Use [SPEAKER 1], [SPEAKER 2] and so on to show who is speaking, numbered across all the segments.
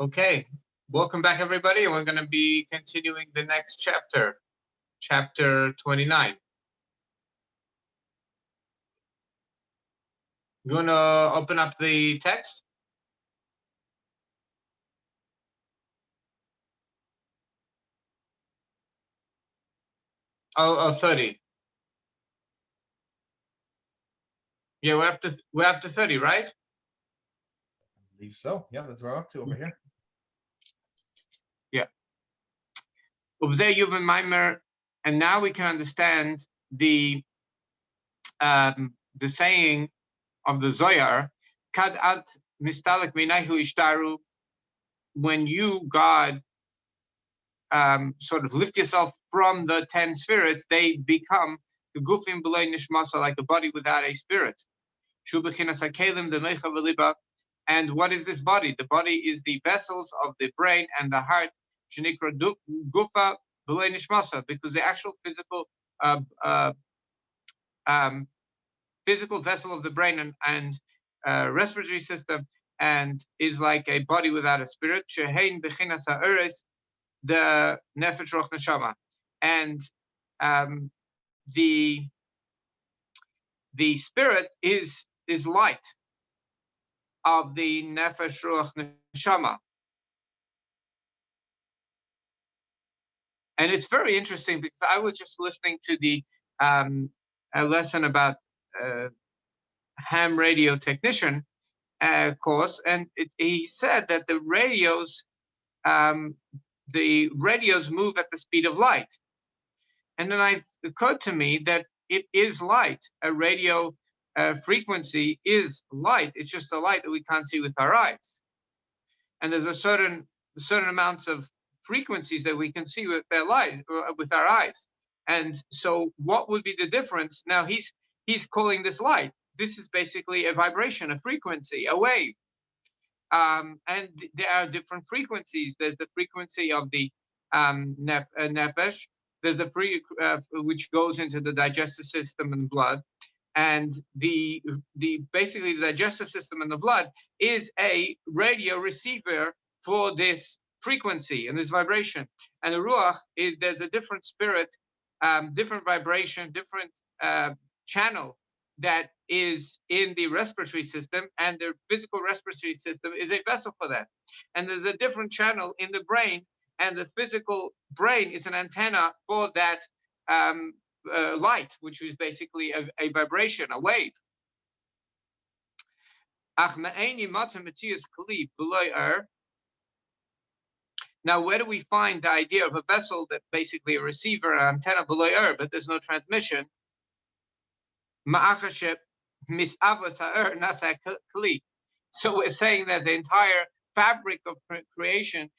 [SPEAKER 1] Okay, welcome back, everybody. We're going to be continuing the next chapter, chapter 29. You want to open up the text? Oh, 30. Yeah, we're up to 30, right?
[SPEAKER 2] I believe so. Yeah, that's where we're up to over here.
[SPEAKER 1] Yeah. Over there, you've been mimer, and now we can understand the saying of the Zohar, Kad at mistalik minayhu ishtaru, when you, God, sort of lift yourself from the 10 spirits, they become the gufim b'lei nishmasa, like a body without a spirit. Shu b'chinas hakelim d'meicha v'liba. And what is this body? The body is the vessels of the brain and the heart, shenikra gufa b'lei nishmasa, because the actual physical vessel of the brain and respiratory system and is like a body without a spirit. Shehein b'chinas ha'eres, the nefesh roch neshama, and the spirit is light of the nefesh roch neshama. And it's very interesting because I was just listening to the a lesson about ham radio technician course, and he said that the radios move at the speed of light. And then it occurred to me that it is light. A radio frequency is light. It's just a light that we can't see with our eyes. And there's a certain amounts of frequencies that we can see with our eyes. And so what would be the difference? Now he's calling this light. This is basically a vibration, a frequency, a wave. And there are different frequencies. There's the frequency of the nefesh. There's the which goes into the digestive system and blood, and the basically the digestive system and the blood is a radio receiver for this frequency and this vibration. And the ruach there's a different spirit, different vibration, different channel that is in the respiratory system, and the physical respiratory system is a vessel for that. And there's a different channel in the brain, and the physical brain is an antenna for that light, which is basically a vibration, a wave. Now, where do we find the idea of a vessel that basically a receiver, an antenna below air, but there's no transmission? So we're saying that the entire fabric of creation,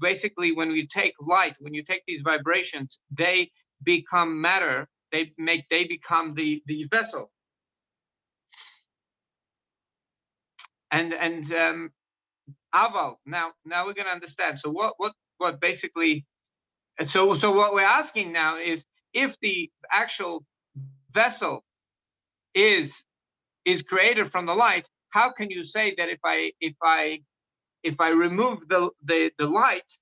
[SPEAKER 1] basically when you take light, when you take these vibrations, they become matter, they become the vessel. And aval, now we're going to understand. So what basically, so what we're asking now is, if the actual vessel is created from the light, how can you say that if I remove the light,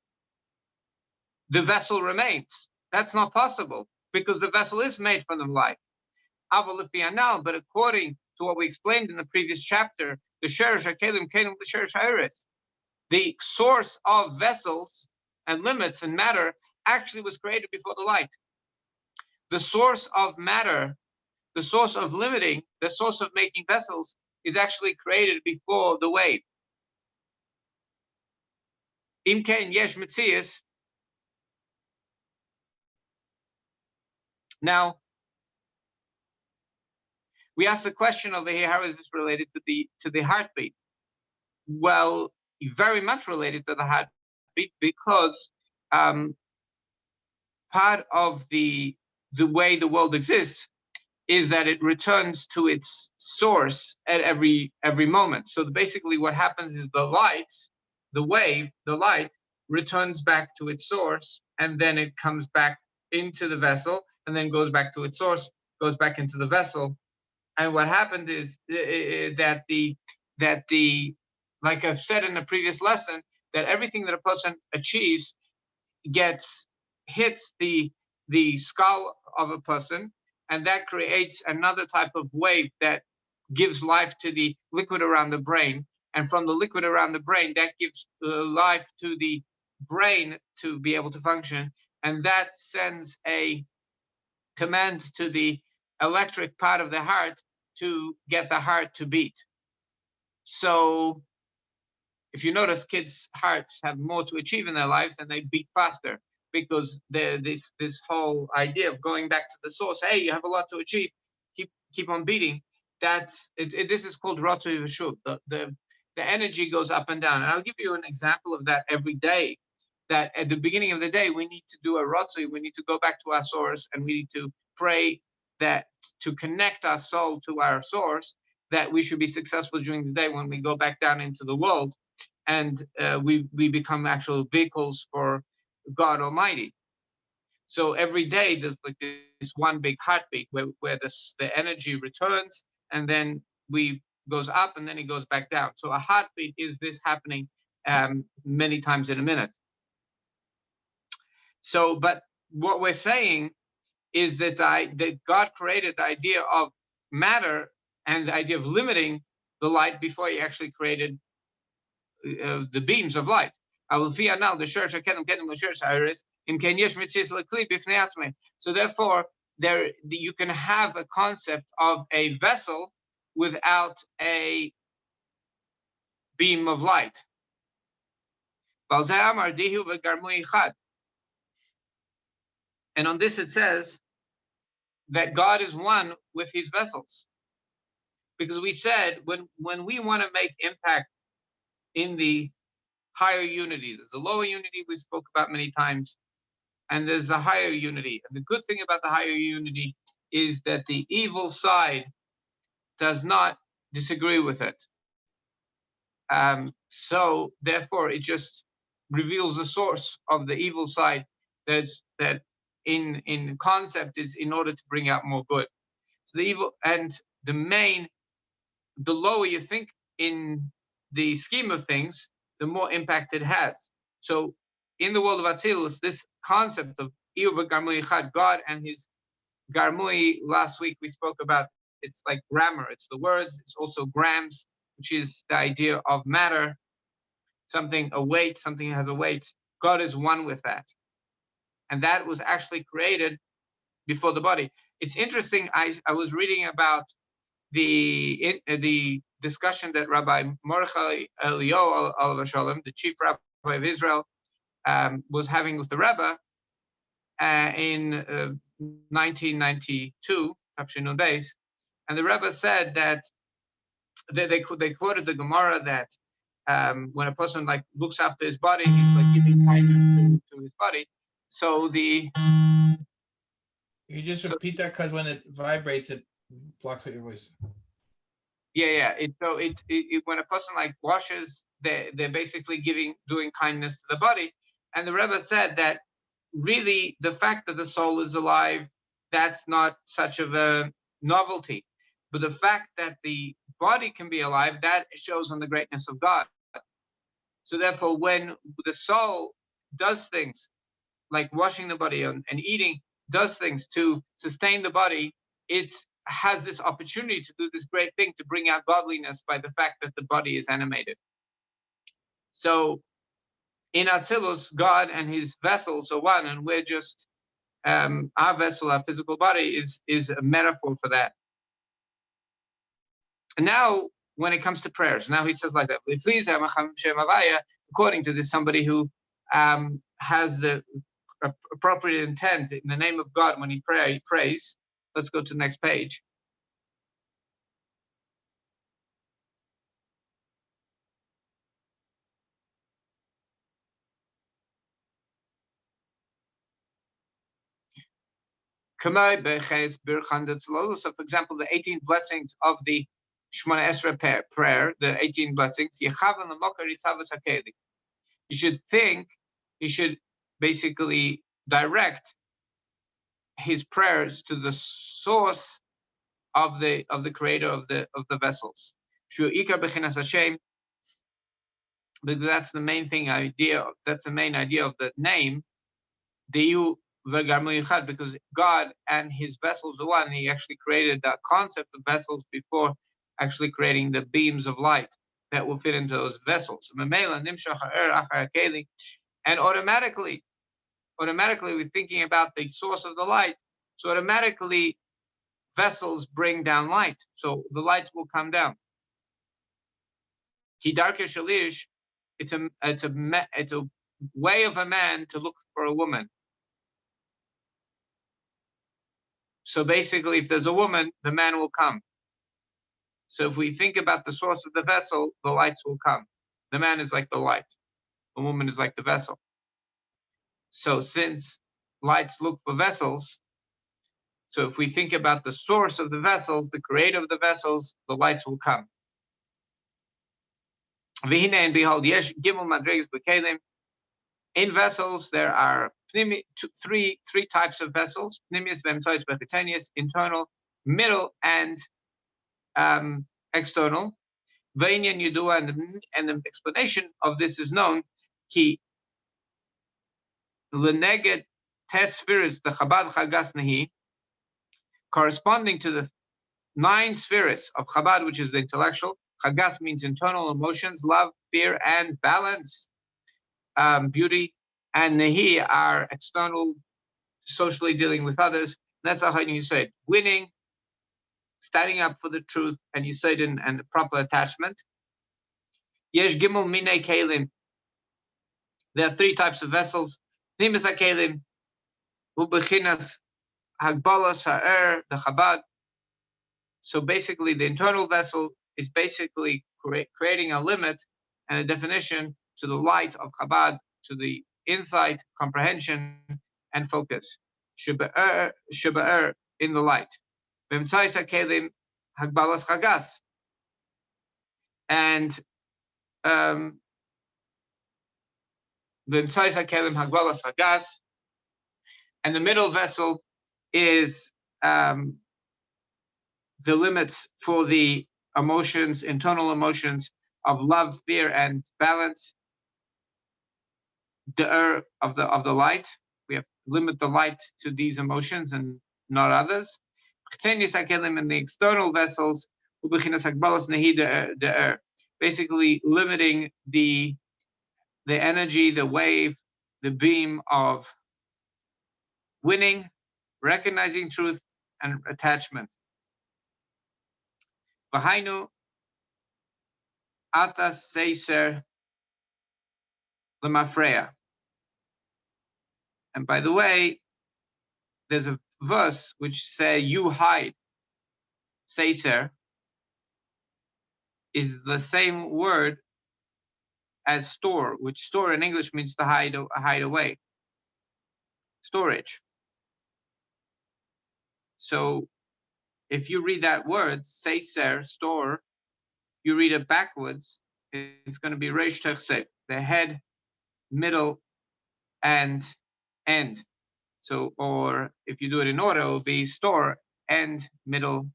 [SPEAKER 1] the vessel remains? That's not possible, because the vessel is made from the light. But according to what we explained in the previous chapter, the source of vessels and limits and matter actually was created before the light. The source of matter, the source of limiting, the source of making vessels is actually created before the wave. Imken yesh mitzias. Now, we asked the question over here: how is this related to the heartbeat? Well, very much related to the heartbeat, because part of the way the world exists is that it returns to its source at every moment. So basically what happens is the light returns back to its source, and then it comes back into the vessel, and then goes back to its source, goes back into the vessel. And what happened is that the like I've said in the previous lesson, that everything that a person achieves hits the skull of a person, and that creates another type of wave that gives life to the liquid around the brain, and from the liquid around the brain that gives life to the brain to be able to function, and that sends a command to the electric part of the heart to get the heart to beat. So if you notice, kids' hearts have more to achieve in their lives and they beat faster because this whole idea of going back to the source. Hey, you have a lot to achieve. Keep on beating. This is called Ratui V'Shuv. The energy goes up and down. And I'll give you an example of that every day. That at the beginning of the day we need to do a Ratui. We need to go back to our source and we need to pray that to connect our soul to our source, that we should be successful during the day when we go back down into the world, and we become actual vehicles for God Almighty. So every day there's like this one big heartbeat where the energy returns and then we goes up and then it goes back down. So a heartbeat is this happening many times in a minute. So, but what we're saying is that God created the idea of matter and the idea of limiting the light before he actually created the beams of light. So therefore, you can have a concept of a vessel without a beam of light. And on this it says that God is one with his vessels. Because we said when we want to make impact in the higher unity, there's a lower unity we spoke about many times, and there's a higher unity. And the good thing about the higher unity is that the evil side does not disagree with it. So therefore, it just reveals the source of the evil side that in concept is in order to bring out more good. So the evil and the lower you think in the scheme of things, the more impact it has. So in the world of Atzilus, this concept of Iyuv Garmui Chad, God and his Garmui, last week we spoke about, it's like grammar, it's the words, it's also grams, which is the idea of matter, something has a weight. God is one with that. And that was actually created before the body. It's interesting, I was reading about the discussion that Rabbi Mordechai Eliyahu Alav Shalom, the chief rabbi of Israel, was having with the Rebbe in 1992, Tafshin Beis, and the Rebbe said that they quoted the Gemara that when a person like looks after his body, he's like giving kindness to his body. So
[SPEAKER 2] you just repeat that because when it vibrates, it blocks out your voice.
[SPEAKER 1] Yeah. When a person like washes, they're basically doing kindness to the body. And the Rebbe said that really the fact that the soul is alive, that's not such of a novelty. But the fact that the body can be alive, that shows on the greatness of God. So therefore, when the soul does things like washing the body and eating, does things to sustain the body, it has this opportunity to do this great thing to bring out godliness by the fact that the body is animated. So in Atzilus, God and his vessels are one, and we're just our vessel, our physical body is a metaphor for that. And now when it comes to prayers, now he says like that, please, according to this, somebody who has the appropriate intent in the name of God when he prays. Let's go to the next page. So, for example, the 18 blessings of the Shemona Esrei prayer, the 18 blessings, you should basically direct his prayers to the source of the creator of the vessels. because that's the main idea. That's the main idea of the name, Deu V'Garmu Yichad, because God and His vessels are one. He actually created that concept of vessels before actually creating the beams of light that will fit into those vessels. And automatically we're thinking about the source of the light. So automatically vessels bring down light. So the light will come down. Kidarke Shalish, it's a way of a man to look for a woman. So basically, if there's a woman, the man will come. So if we think about the source of the vessel, the lights will come. The man is like the light. The woman is like the vessel. So since lights look for vessels, so if we think about the source of the vessels, the creator of the vessels, the lights will come. Vihine, and behold, yesh gimel madrigas b'kelim. In vessels, there are three types of vessels: pnimius, v'emtois, b'chitenius, internal, middle, and external. Vainyan Yudua, and the explanation of this is known. Ki leneged tes spheres the Chabad Chagas Nahi, corresponding to the 9 spheres of Chabad, which is the intellectual. Chagas means internal emotions, love, fear, and balance, beauty, and Nahi are external, socially dealing with others. That's how you say it. Winning, standing up for the truth, and you say it and the proper attachment. Yesh Gimel Mine Kalim. There are 3 types of vessels. Nimis HaKelim, Ubechinas Hagbalas Ha'er, the Chabad. So basically, the internal vessel is basically creating a limit and a definition to the light of Chabad, to the insight, comprehension, and focus. Sheba'er, in the light. V'emtzais HaKelim Hagbalas Chagas. And V'emtzais HaKelim Hagbalas Chagas. And the middle vessel is the limits for the emotions, internal emotions of love, fear, and balance. The of the light. We have to limit the light to these emotions and not others. In the external vessels, basically limiting the energy, the wave, the beam of winning, recognizing truth, and attachment. V'hainu ata seiser lemafreya. And by the way, there's a verse which says, "You hide." Seiser is the same word as store, which store in English means to hide away. Storage. So if you read that word, seiser, store, you read it backwards, it's going to be reish tersef, the head, middle, and end. So, or if you do it in order, it will be store, end, middle.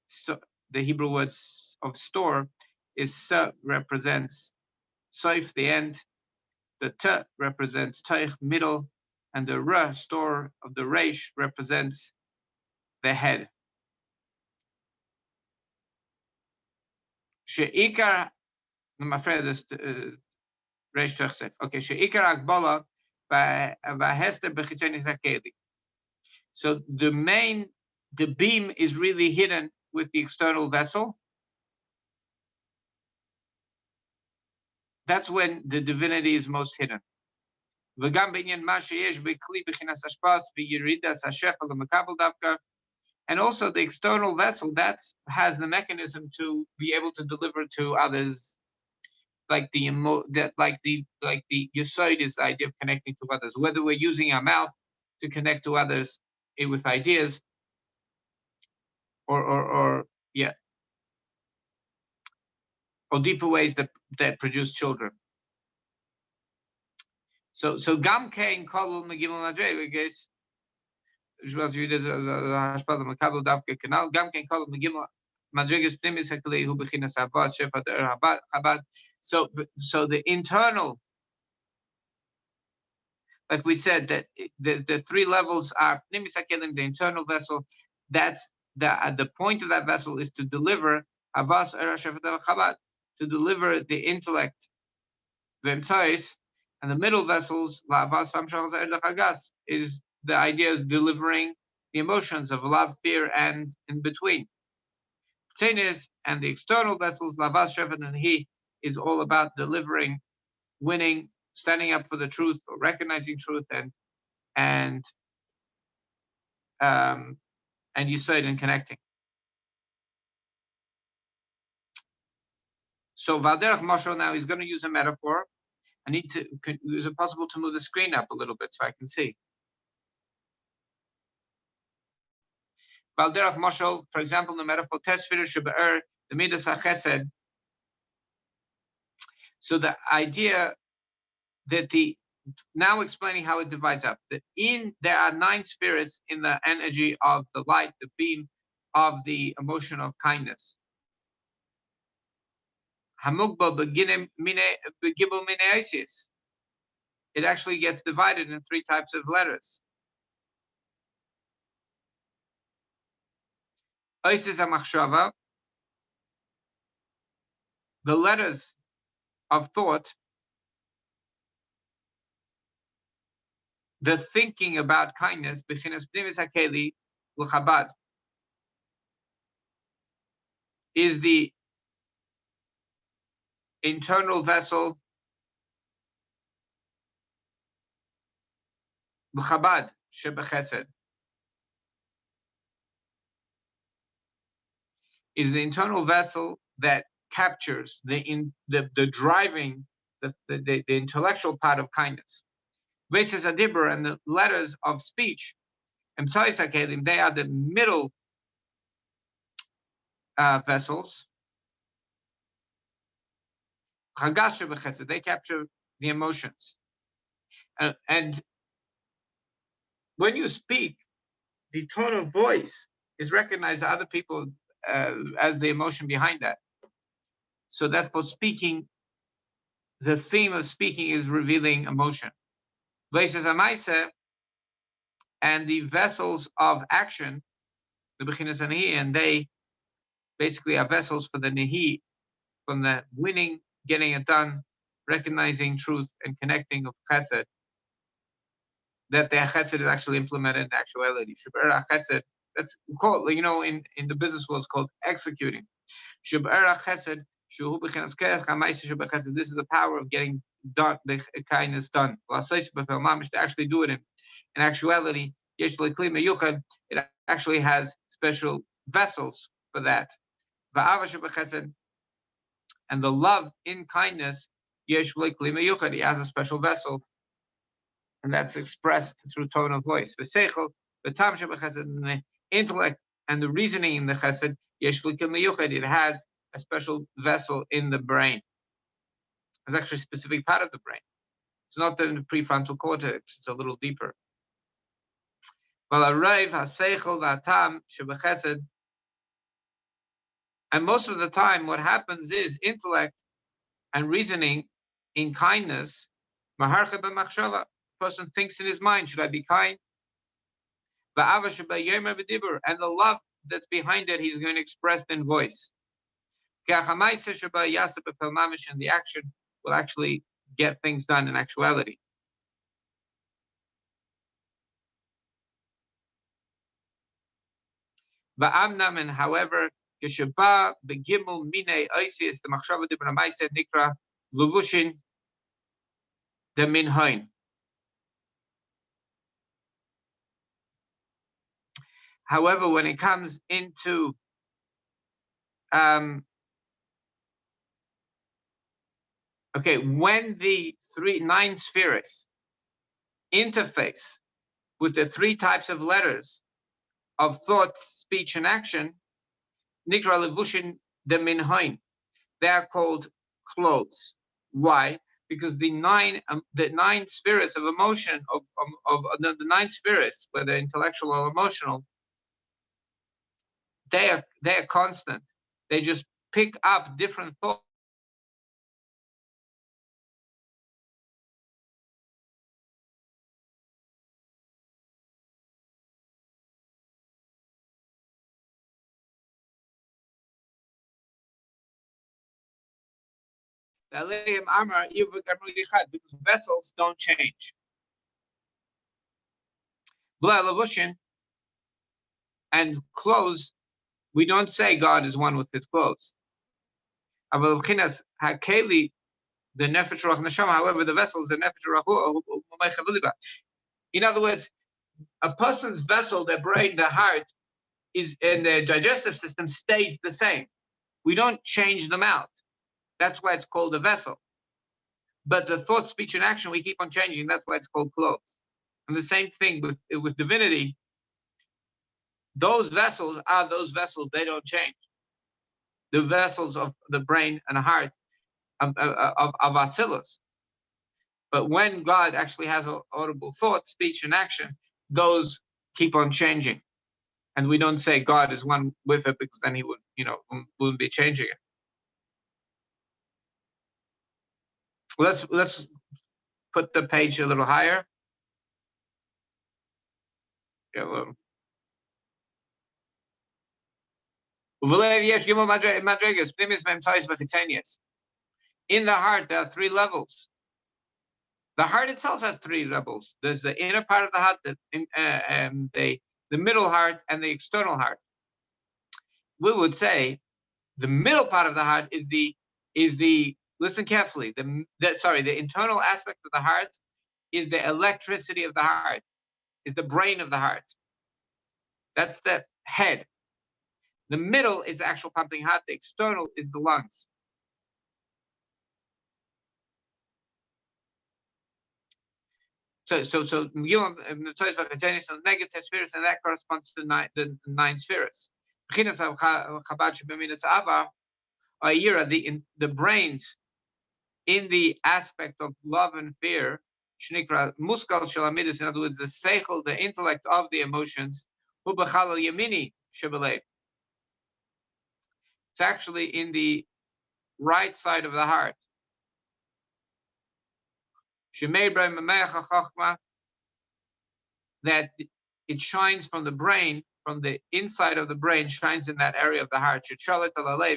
[SPEAKER 1] So the Hebrew words of store is sa, represents soif, the end. The t represents taich, middle, and the ra, store of the reish, represents the head. She'ikar, I'm afraid this reish tersef. Okay, she'ikar akbala v'hester b'chitzenis hakeli. So the beam is really hidden with the external vessel. That's when the divinity is most hidden. And also the external vessel that has the mechanism to be able to deliver to others, like the Yesod is the idea of connecting to others. Whether we're using our mouth to connect to others with ideas, or deeper ways that produce children. So Gam Kain Kolul Megimel Madre, guys. Gam Kain Kolul Megimel Madrigas Pnimis Hakli Hu Bechinas Habad Shefa Der Habad. So the internal, like we said, that the three levels are pnimis hakelim, the internal vessel. That's the point of that vessel is to deliver avas chabad, to deliver the intellect, the tzais, and the middle vessels la'avas v'amshach is the idea is delivering the emotions of love, fear, and in between. And the external vessels lavas shefet and he is all about delivering, winning, standing up for the truth, or recognizing truth, and you said in connecting. So Valderach Moshe now he's going to use a metaphor. I need to. Is it possible to move the screen up a little bit so I can see? Valderach Moshe, for example, the metaphor Tesfir Shebe'er, the Midas HaChesed. So the idea that now explaining how it divides up. There are 9 spirits in the energy of the light, the beam of the emotion of kindness. It actually gets divided in 3 types of letters. The letters of thought, the thinking about kindness, is the internal vessel, Chabad shebechesed, is the internal vessel that captures the driving, the intellectual part of kindness. Veses adibur, and the letters of speech, and they are the middle vessels. They capture the emotions. And when you speak, the tone of voice is recognized by other people as the emotion behind that. So that's for speaking. The theme of speaking is revealing emotion. Veses amaisa, and the vessels of action, the bechinas nehi, and they basically are vessels for the nehi, from the winning, getting it done, recognizing truth, and connecting of chesed, that the chesed is actually implemented in actuality. Shub'era chesed, that's called, in the business world, it's called executing. Shub'era chesed, shuhu b'chinas keres, chamaisa shub'chesed. This is the power of getting done, the kindness done. To actually do it in actuality, yesh lekli meyuchad, it actually has special vessels for that. Va'ava shub'chesed, and the love in kindness, yesh lekli meyuchad, he has a special vessel, and that's expressed through tone of voice. V'seichel, v'tam shebechesed, and the intellect and the reasoning in the chesed, yesh lekli meyuchad, it has a special vessel in the brain. It's actually a specific part of the brain. It's not in the prefrontal cortex, it's a little deeper. And most of the time, what happens is intellect and reasoning in kindness, person thinks in his mind, should I be kind? And the love that's behind it, he's going to express in voice. And the action will actually get things done in actuality. And however, the nikra luvushin the minhoin. However, when it comes into when the 9 spheres interface with the 3 types of letters of thought, speech, and action, nikra levushin de minhoin, they are called clothes. Why? Because the 9 spirits of emotion of the 9 spirits, whether intellectual or emotional, they are constant. They just pick up different thoughts because vessels don't change. And clothes, we don't say God is one with his clothes. However, the nefesh ruach neshama, however, the vessel is the nefesh ruach. In other words, a person's vessel, their brain, their heart, is and their digestive system stays the same. We don't change them out. That's why it's called a vessel. But the thought, speech, and action, we keep on changing. That's why it's called clothes. And the same thing with divinity. Those vessels are those vessels. They don't change. The vessels of the brain and heart of Asilus. But when God actually has audible thought, speech, and action, those keep on changing. And we don't say God is one with it, because then he would, wouldn't be changing it. Let's put the page a little higher. In the heart, there are three levels. The heart itself has three levels. There's the inner part of the heart, the middle heart, and the external heart. We would say the middle part of the heart is the listen carefully. The internal aspect of the heart is the electricity of the heart, is the brain of the heart. That's the head. The middle is the actual pumping heart. The external is the lungs. So negative spheres, and that corresponds to the nine spheres. The brains in the aspect of love and fear, muskal shalamidus, in other words, the seichel, the intellect of the emotions, it's actually in the right side of the heart. That it shines from the brain, from the inside of the brain, shines in that area of the heart.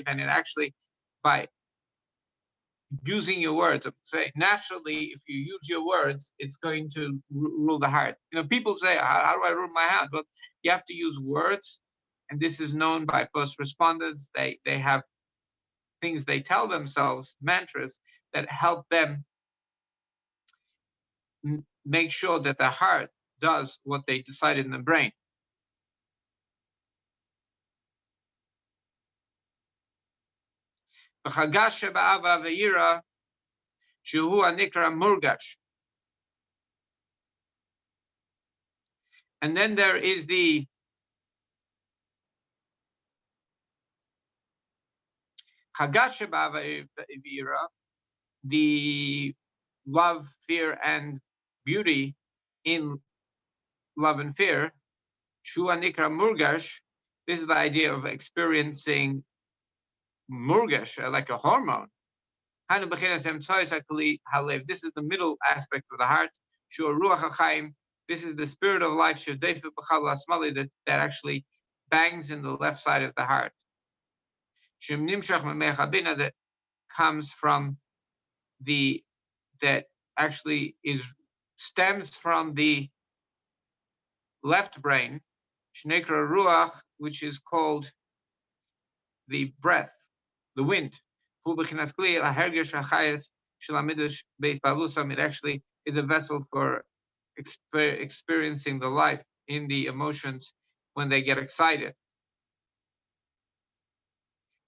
[SPEAKER 1] And it actually, by using your words, say naturally, if you use your words, it's going to rule the heart. People say, how do I rule my heart? Well, you have to use words, and this is known by first responders. They have things they tell themselves, mantras, that help them make sure that the heart does what they decided in the brain. And then there is the the love, fear, and beauty in love and fear. Shua Nikra Murgash. This is the idea of experiencing murgash, like a hormone. This is the middle aspect of the heart. This is the spirit of life that actually bangs in the left side of the heart. That comes from that actually stems from the left brain, Shnekra Ruach, which is called the breath, the wind. It actually is a vessel for experiencing the life in the emotions when they get excited.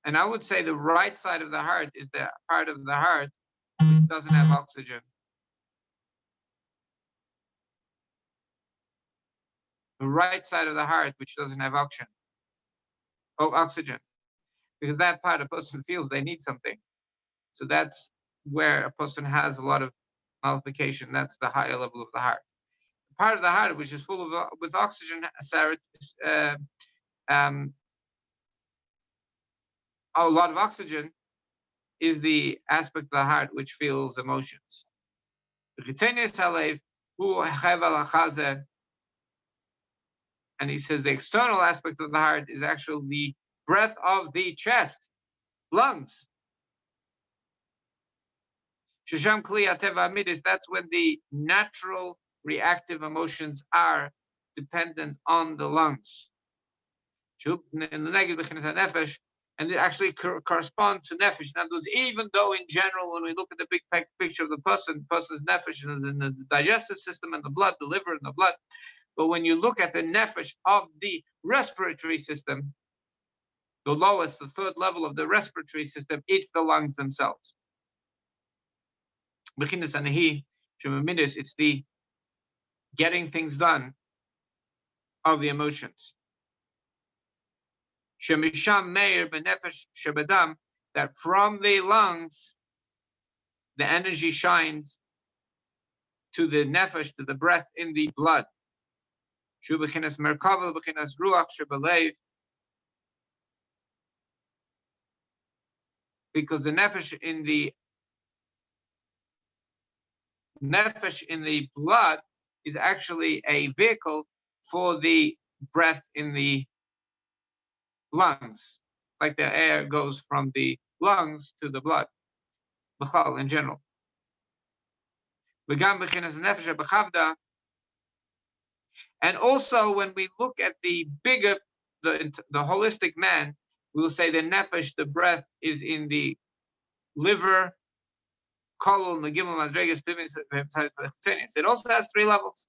[SPEAKER 1] And I would say the right side of the heart is the part of the heart which doesn't have oxygen. The right side of the heart which doesn't have oxygen. Because that part a person feels they need something. So that's where a person has a lot of nullification. That's the higher level of the heart. The part of the heart which is full of with oxygen, a lot of oxygen, is the aspect of the heart which feels emotions. And he says the external aspect of the heart is actually the breath of the chest, lungs. Shesham Kli Ateva Amidis, that's when the natural reactive emotions are dependent on the lungs. And it actually corresponds to nefesh. In other words, even though in general, when we look at the big picture of the person's nefesh is in the digestive system and the blood, the liver and the blood, but when you look at the nefesh of the respiratory system, the lowest, the third level of the respiratory system, it's the lungs themselves. It's the getting things done of the emotions. That from the lungs, the energy shines to the nefesh, to the breath in the blood. Because the nefesh in the blood is actually a vehicle for the breath in the lungs, like the air goes from the lungs to the blood, in general. And also, when we look at the bigger, the holistic man, we will say the nefesh, the breath, is in the liver. It also has three levels: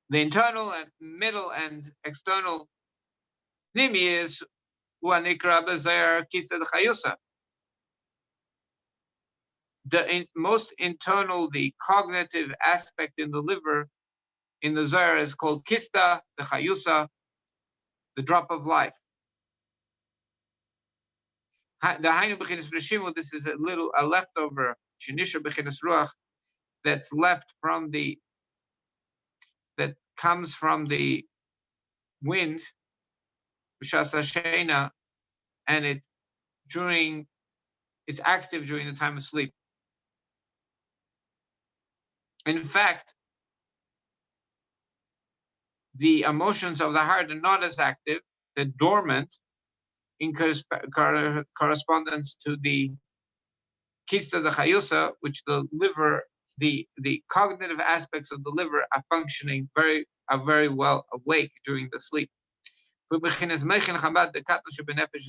[SPEAKER 1] the internal and middle and external. Nimi is uanikra bezer kista d'chayusa. The most internal, the cognitive aspect in the liver, in the Zohar, is called kista d'chayusa, the drop of life. The Hainu Bechinas Rishimu, this is a leftover Shenisha Bechinas Ruach that's left from that comes from the wind, B'shas Hashena, and it's active during the time of sleep. In fact, the emotions of the heart are not as active, they're dormant in correspondence to the Kista de Chayusa, which the liver, the cognitive aspects of the liver are functioning very well awake during the sleep. The is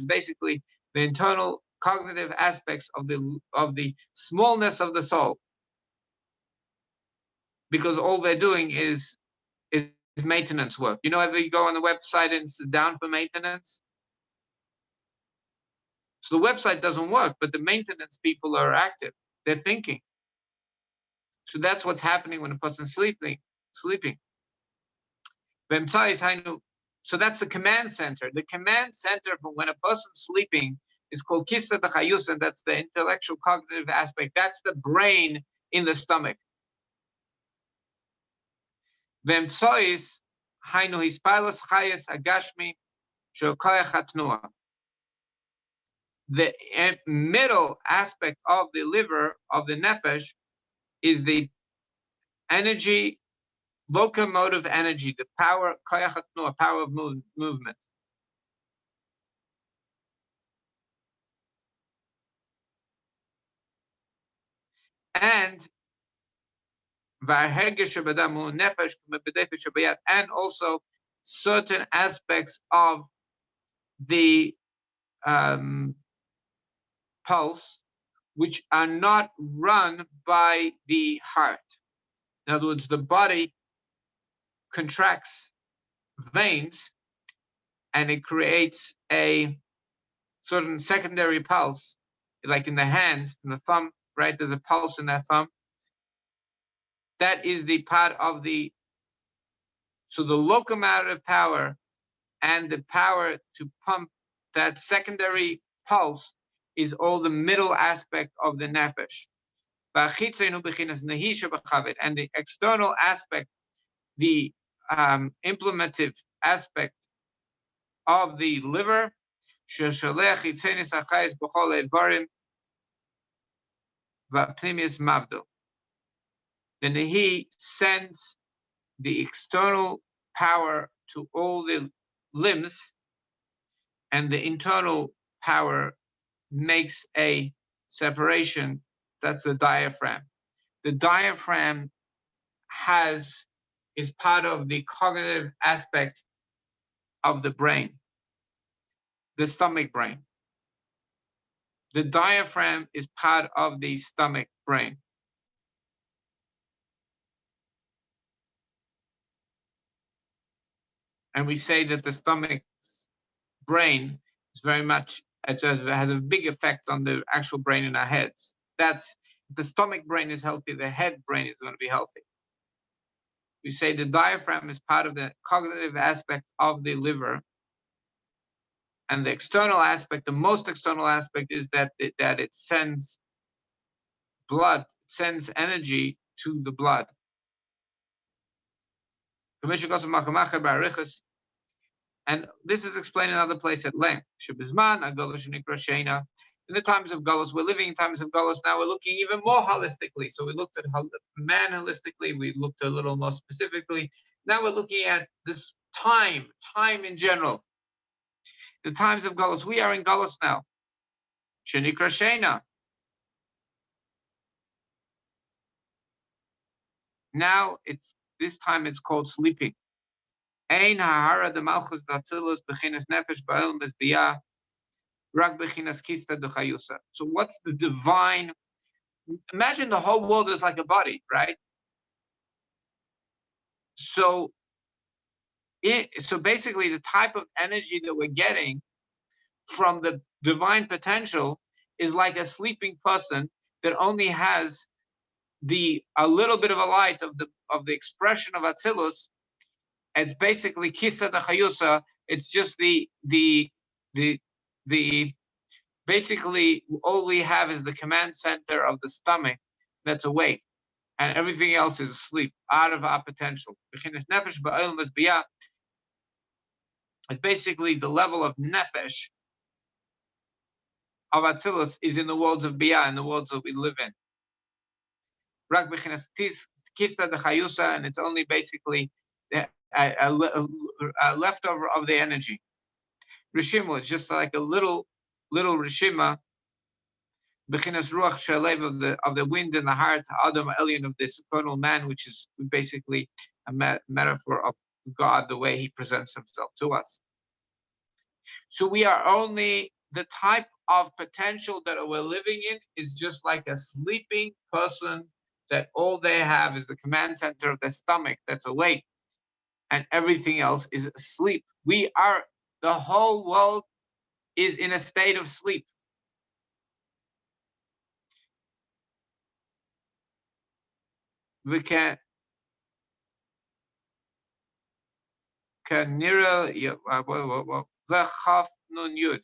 [SPEAKER 1] basically the internal cognitive aspects of the smallness of the soul, because all they're doing is maintenance work. You know, if you go on the website and it's down for maintenance, so the website doesn't work, but the maintenance people are active. They're thinking. So that's what's happening when a person's sleeping. So that's the command center. The command center for when a person's sleeping is called Kista D'Chayus, and that's the intellectual cognitive aspect. That's the brain in the stomach. V'emtsois hainu hispailos chayes agashmi shokoyach hatnua. The middle aspect of the liver, of the nefesh, is the energy, locomotive energy, the power, koyach hatnua, power of movement. And also certain aspects of the pulse, which are not run by the heart. In other words, the body contracts veins and it creates a certain secondary pulse, like in the hand, in the thumb, right? There's a pulse in that thumb. That is the part of so the locomotive power and the power to pump that secondary pulse is all the middle aspect of the nefesh. And the external aspect, the implementive aspect of the liver, then he sends the external power to all the limbs, and the internal power makes a separation, that's the diaphragm. The diaphragm is part of the cognitive aspect of the brain, the stomach brain. The diaphragm is part of the stomach brain. And we say that the stomach brain is very much, it has a big effect on the actual brain in our heads. That's, if the stomach brain is healthy, the head brain is going to be healthy. We say the diaphragm is part of the cognitive aspect of the liver. And the external aspect, the most external aspect, is that it sends blood, sends energy to the blood. And this is explained in other places at length. In the times of Galus, we're living in times of Galus now, we're looking even more holistically. So we looked at man holistically, we looked a little more specifically. Now we're looking at this time in general. The times of Galus, we are in Galus now. Shenikra Shena. Now this time it's called sleeping. Ein hahara de malchus d'atzilus bechinas nefesh ba'elam bezbiyah rak bechinas kista d'chayusa. So what's the divine? Imagine the whole world is like a body, right? So basically the type of energy that we're getting from the divine potential is like a sleeping person that only has a little bit of a light of the expression of Atzilus. It's basically Kisa de Chayusa. It's just the basically all we have is the command center of the stomach that's awake, and everything else is asleep, out of our potential. It's basically the level of nefesh of Atzilus is in the worlds of Biyah, in the worlds that we live in. Rak bechinas kista de Chayusa, and it's only basically a leftover of the energy. Rishima is just like a little Rishima. Bechinas ruach shalev of the wind in the heart, Adam Elyon of the supernal man, which is basically a metaphor of God, the way He presents Himself to us. So we are only the type of potential that we're living in is just like a sleeping person that all they have is the command center of their stomach that's awake, and everything else is asleep. The whole world is in a state of sleep. We can nira v'chaf nun yud.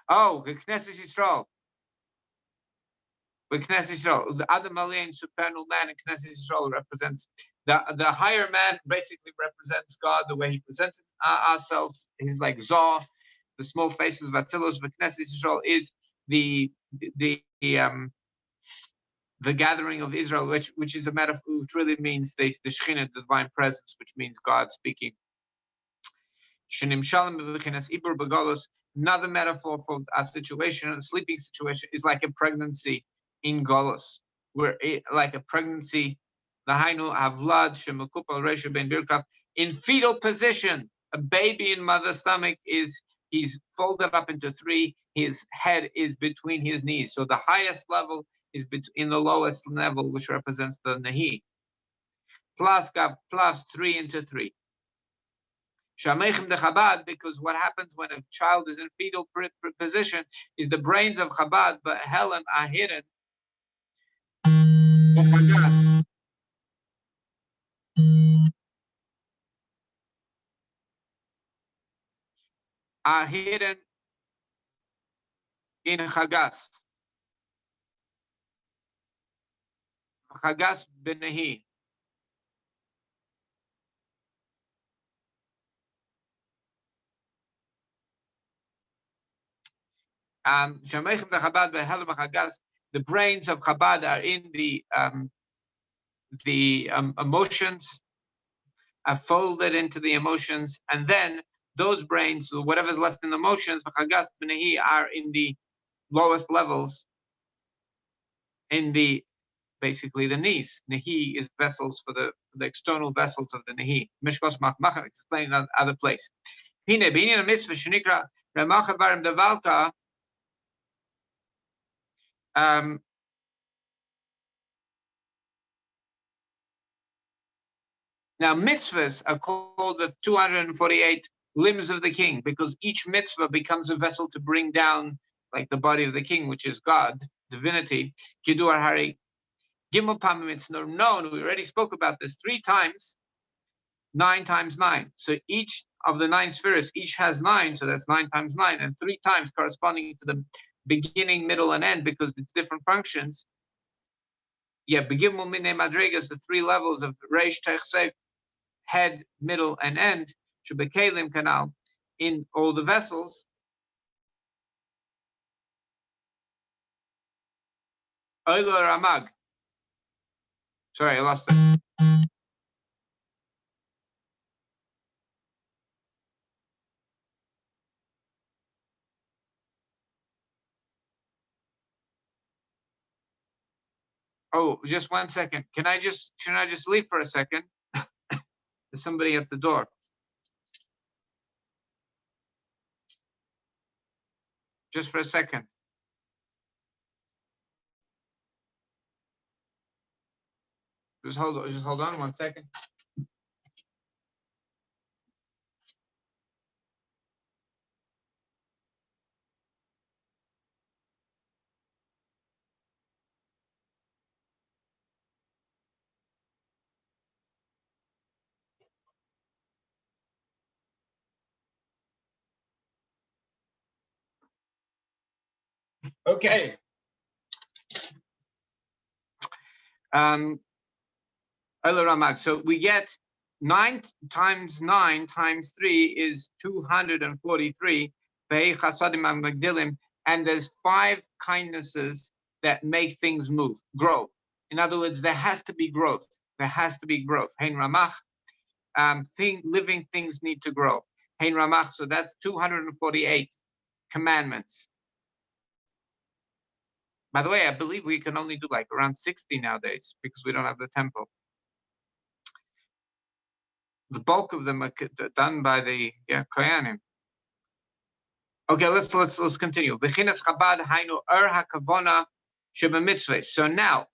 [SPEAKER 1] Oh, the Knesset Yisrael. With Knesset Yisrael, the Adam Alien supernal man in Knesset Yisrael represents the higher man. Basically represents God the way He presents ourselves. He's like Zoh, the small faces of Atzilus. But Knesset Yisrael is the gathering of Israel, which is a metaphor, which really means the Shekhinah, the divine presence, which means God speaking. Another metaphor for our situation, a sleeping situation, is like a pregnancy in Golos, where like a pregnancy, in fetal position, a baby in mother's stomach he's folded up into three. His head is between his knees. So the highest level is in the lowest level, which represents the Nahi. Plus 3 into 3. Because what happens when a child is in fetal position is the brains of Chabad, but Helen are hidden. Are hidden in Chagas. Chagas Benehi. The brains of Chabad are in the emotions, are folded into the emotions, and then those brains, whatever's left in the emotions, are in the lowest levels, in the basically the knees. Nehi is vessels for the external vessels of the nehi. Mishkos machmach explained in other place. Hine b'inyan mitzvah shenikra remacha barim devalka. Now mitzvahs are called the 248 limbs of the king, because each mitzvah becomes a vessel to bring down, like the body of the king, which is God, divinity. Kidur hari gimel pamim, it's known. We already spoke about this 3 times. 9 times 9. So each of the 9 spheres, each has 9. So that's 9 times 9, and 3 times corresponding to the beginning, middle, and end, because it's different functions. Yeah, begimel mine madrigas, the 3 levels of reish tech seif, head, middle, and end, shebekalim canal, in all the vessels. Oilo ramag. Sorry, I lost it. Oh, just 1 second. Can I just leave for a second? There's somebody at the door. Just for a second. Just hold on 1 second. Okay. So we get 9 times 9 times 3 is 243. And there's 5 kindnesses that make things move, grow. In other words, there has to be growth. There has to be growth. Hein ramach, living things need to grow. Hein ramach, so that's 248 commandments. By the way, I believe we can only do like around 60 nowadays because we don't have the temple. The bulk of them are done by the Kohanim. Okay, let's continue. So now,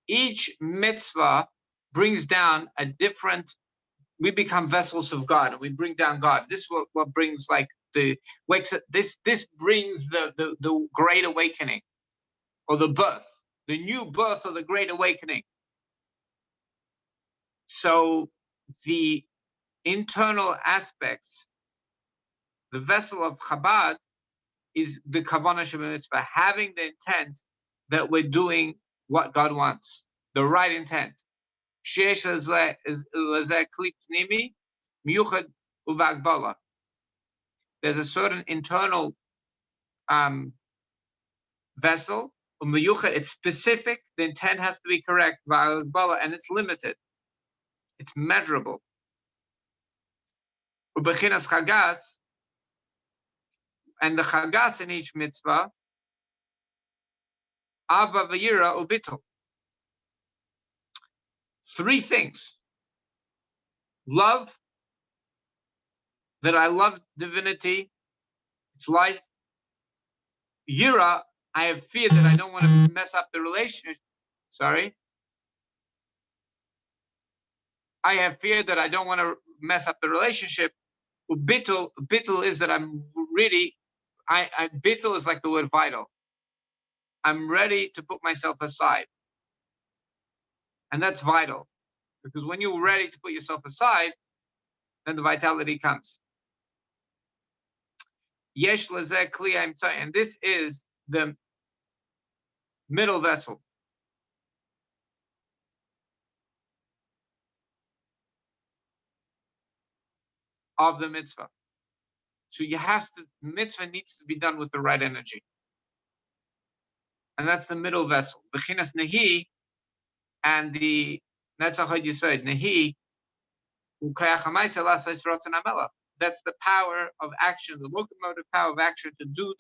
[SPEAKER 1] each mitzvah brings down a different. We become vessels of God, and we bring down God. This is what brings like this brings the great awakening, or the birth, the new birth of the great awakening. So the internal aspects, the vessel of Chabad is the kavanah shebemitzvah, having the intent that we're doing what God wants, the right intent. Sheyesh lezeh kli pnimi miyuchad uvagbala. There's a certain internal vessel, umiyuchad, it's specific, the intent has to be correct, vagbala, and it's limited, it's measurable. Ubechinas chagas, and the chagas in each mitzvah, ava v'yira ubitul. 3 things. Love, that I love divinity, it's life. Yira, I have fear that I don't want to mess up the relationship. Sorry. I have fear that I don't want to mess up the relationship. Bittul is that I'm really, bittul is like the word vital. I'm ready to put myself aside. And that's vital. Because when you're ready to put yourself aside, then the vitality comes. Yesh lezeh kli, and this is the middle vessel. Of the mitzvah. So mitzvah needs to be done with the right energy. And that's the middle vessel. Bechinas nehi, and the Netzach Yesod, nehi, That's the power of action, the locomotive power of action to do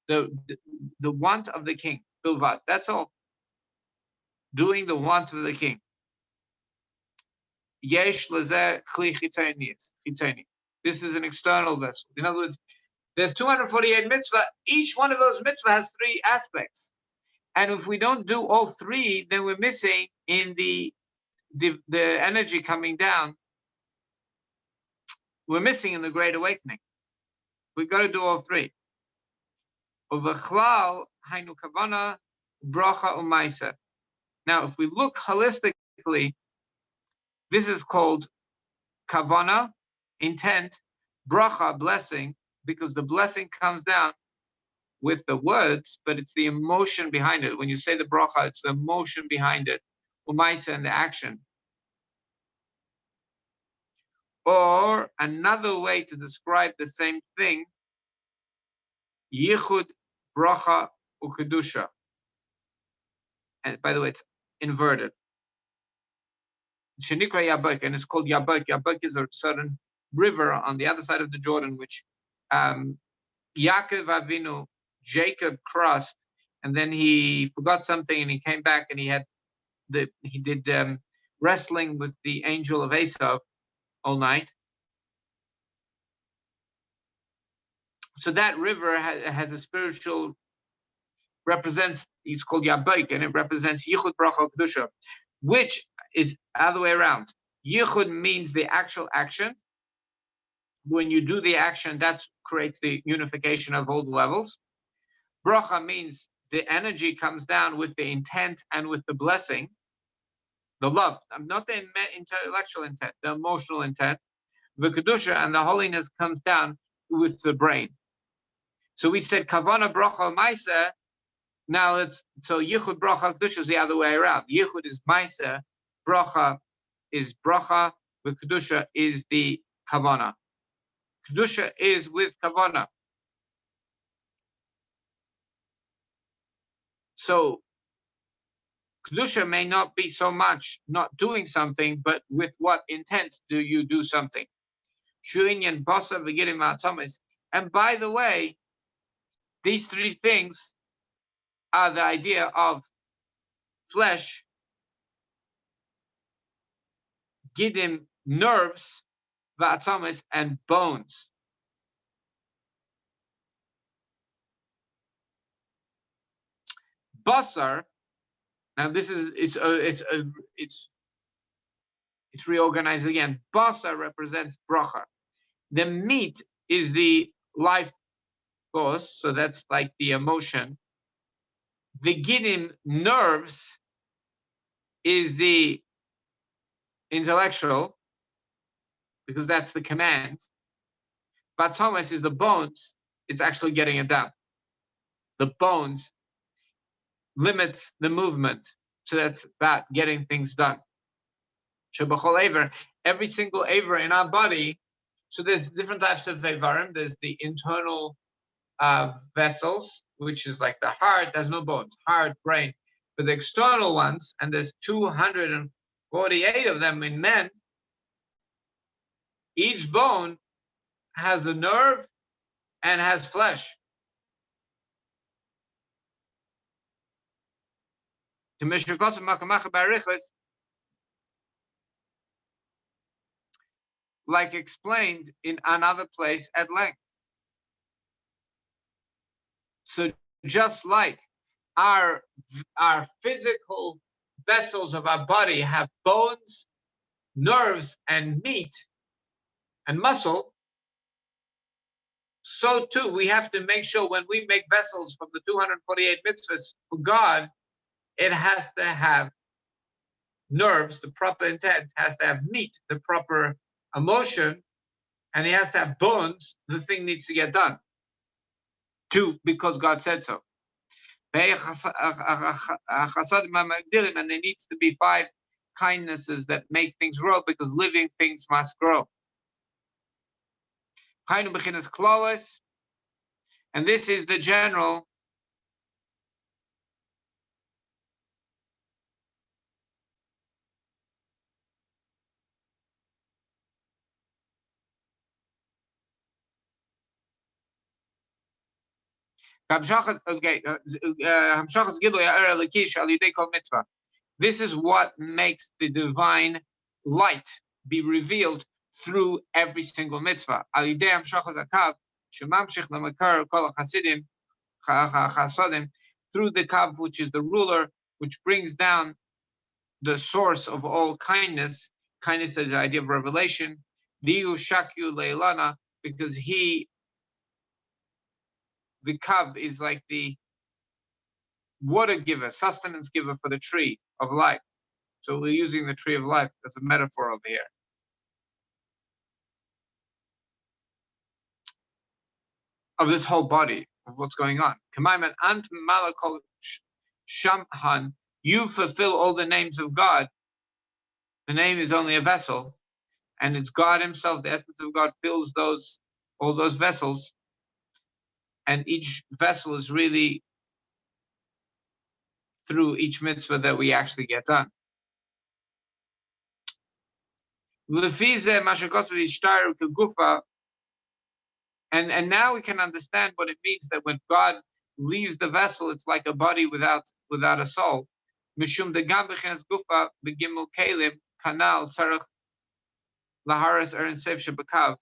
[SPEAKER 1] the want of the king. Bilvat. That's all. Doing the want of the king. Yesh lezeh kli chitzoni. This is an external vessel. In other words, there's 248 mitzvah. Each one of those mitzvah has 3 aspects. And if we don't do all 3, then we're missing in the energy coming down. We're missing in the Great Awakening. We've got to do all 3. Now, if we look holistically, this is called kavana, intent, bracha, blessing, because the blessing comes down with the words, but it's the emotion behind it. When you say the bracha, it's the emotion behind it, umaisa, and the action. Or another way to describe the same thing, yichud, bracha, ukedusha. And by the way, it's inverted. Shenikra Yabok, and it's called Yabok. Yabok is a certain river on the other side of the Jordan, which Yaakov Avinu, Jacob crossed, and then he forgot something, and he came back, and he did wrestling with the angel of Esau all night. So that river has a spiritual represents. It's called Yabok, and it represents Yichud Bracha Kedusha, which is other way around. Yichud means the actual action. When you do the action, that creates the unification of all the levels. Bracha means the energy comes down with the intent and with the blessing, the love, not the intellectual intent, the emotional intent. The kedusha and the holiness comes down with the brain. So we said kavana, bracha, maisa. Now so yichud, bracha, kedusha is the other way around. Yichud is maisa, bracha is bracha, the kedusha is the kavana. Kedusha is with kavana. So kedusha may not be so much not doing something, but with what intent do you do something? And by the way, these 3 things are the idea of flesh, gidim, nerves, va'atzamis, and bones. Basar. Now this is it's reorganized again. Basar represents bracha. The meat is the life force, so that's like the emotion. The gidim, nerves, is the intellectual, because that's the command. But Thomas is the bones, it's actually getting it done. The bones limits the movement, so that's about getting things done. Every single aver in our body, so there's different types of avarim. There's the internal vessels, which is like the heart, there's no bones, heart, brain. But the external ones, and there's 248 of them in men, each bone has a nerve and has flesh. Like explained in another place at length. So just like our physical vessels of our body have bones, nerves, and meat and muscle, so too we have to make sure when we make vessels from the 248 mitzvahs for God, it has to have nerves, the proper intent, has to have meat, the proper emotion, and it has to have bones, the thing needs to get done. 2, because God said so. And there needs to be 5 kindnesses that make things grow, because living things must grow. And this is the general Okay, this is what makes the divine light be revealed through every single mitzvah. Through the kav, which is the ruler, which brings down the source of all kindness. Kindness is the idea of revelation. Diu shakyu leilana, because the kav is like the water giver, sustenance giver for the tree of life. So we're using the tree of life as a metaphor over here. Of this whole body, of what's going on. Kamaiman ant malakol shamhan, you fulfill all the names of God. The name is only a vessel, and it's God Himself, the essence of God, fills all those vessels, and each vessel is really through each mitzvah that we actually get done. And now we can understand what it means that when God leaves the vessel, it's like a body without a soul. Mishum degam b'chinas gufa begimul kelim kanal tzarich laharas erin sev shebakav.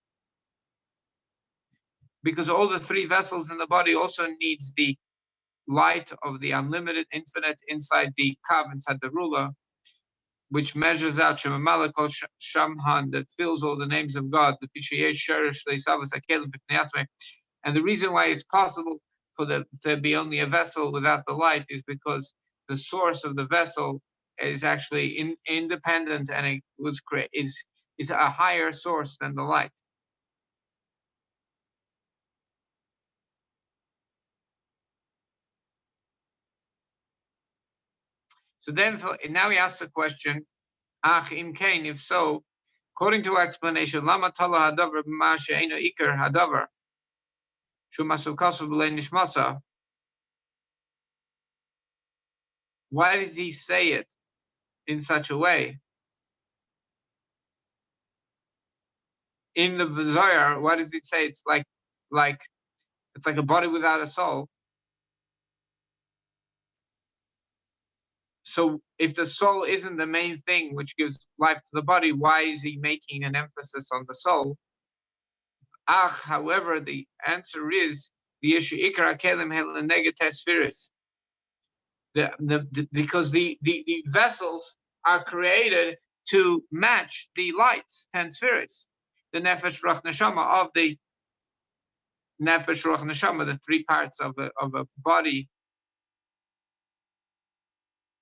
[SPEAKER 1] Because all the three vessels in the body also needs the light of the unlimited, infinite inside the kav, inside the ruler, which measures out Shemamala Kol Shamhan, that fills all the names of God. And the reason why it's possible for there to be only a vessel without the light is because the source of the vessel is actually independent, and it was is a higher source than the light. So then, now he asks the question, Ach im kain, if so, according to our explanation, Lama Tala Hadavar B'ma She'eino Iker Hadavar Shu Masukasu B'lei Nishmasa. Why does he say it in such a way? In the Zohar, why does he say it's like a body without a soul? So if the soul isn't the main thing which gives life to the body, why is he making an emphasis on the soul? However, the answer is the issue ikar kelim helenegetes spheres. Because the vessels are created to match the lights, 10 spheres, the nefesh, ruach, neshama, of the nefesh, ruach, neshama, the three parts of a body.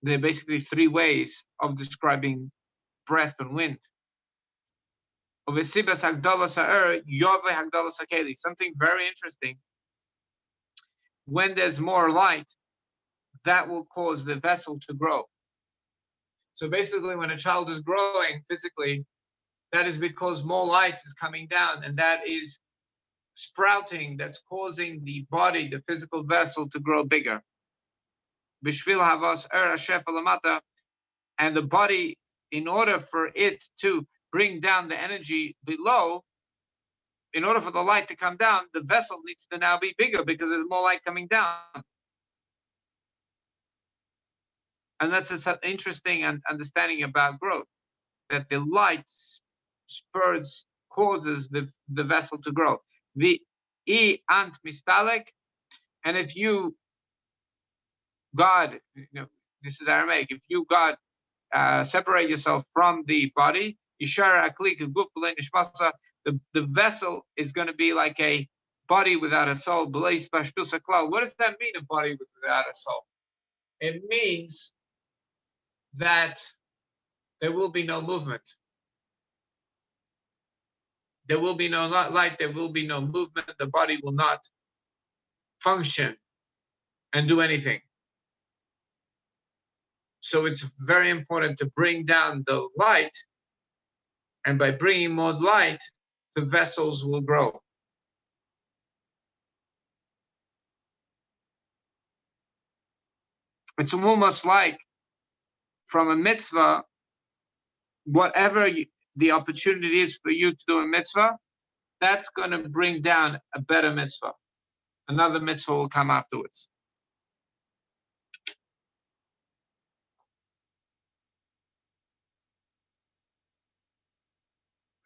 [SPEAKER 1] They're basically three ways of describing breath and wind. Something very interesting. When there's more light, that will cause the vessel to grow. So basically, when a child is growing physically, that is because more light is coming down, and that is sprouting, that's causing the body, the physical vessel, to grow bigger. And the body, in order for it to bring down the energy below, in order for the light to come down, the vessel needs to now be bigger because there's more light coming down. And that's an interesting understanding about growth, that the light spurs, causes the vessel to grow. The ant mistalek, and if you, God, this is Aramaic, if you, God, separate yourself from the body, the vessel is going to be like a body without a soul. What does that mean, a body without a soul? It means that there will be no movement. There will be no light, there will be no movement, the body will not function and do anything. So it's very important to bring down the light, and by bringing more light, the vessels will grow. It's almost like from a mitzvah, whatever the opportunity is for you to do a mitzvah, that's going to bring down a better mitzvah. another mitzvah will come afterwards.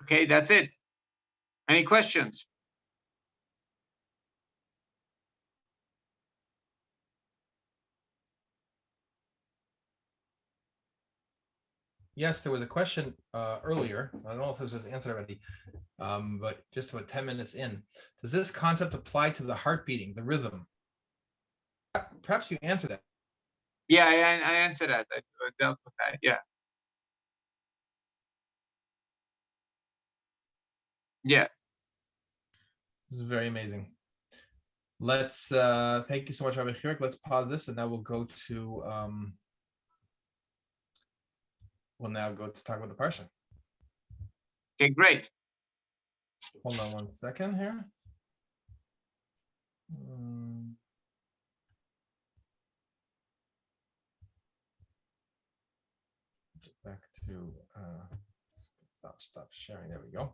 [SPEAKER 1] Okay, that's it. Any questions?
[SPEAKER 2] Yes, there was a question earlier. I don't know if this was answered already, but just about 10 minutes in. Does this concept apply to the heart beating, the rhythm? Perhaps you answer that.
[SPEAKER 1] Yeah, I answered that. I dealt with that. Yeah. Yeah.
[SPEAKER 2] This is very amazing. Let's thank you so much, Rabbi Chirek. Let's pause this, and now we'll go to talk about the parsha.
[SPEAKER 1] Okay, great.
[SPEAKER 2] Hold on 1 second here. Back to stop sharing. There we go.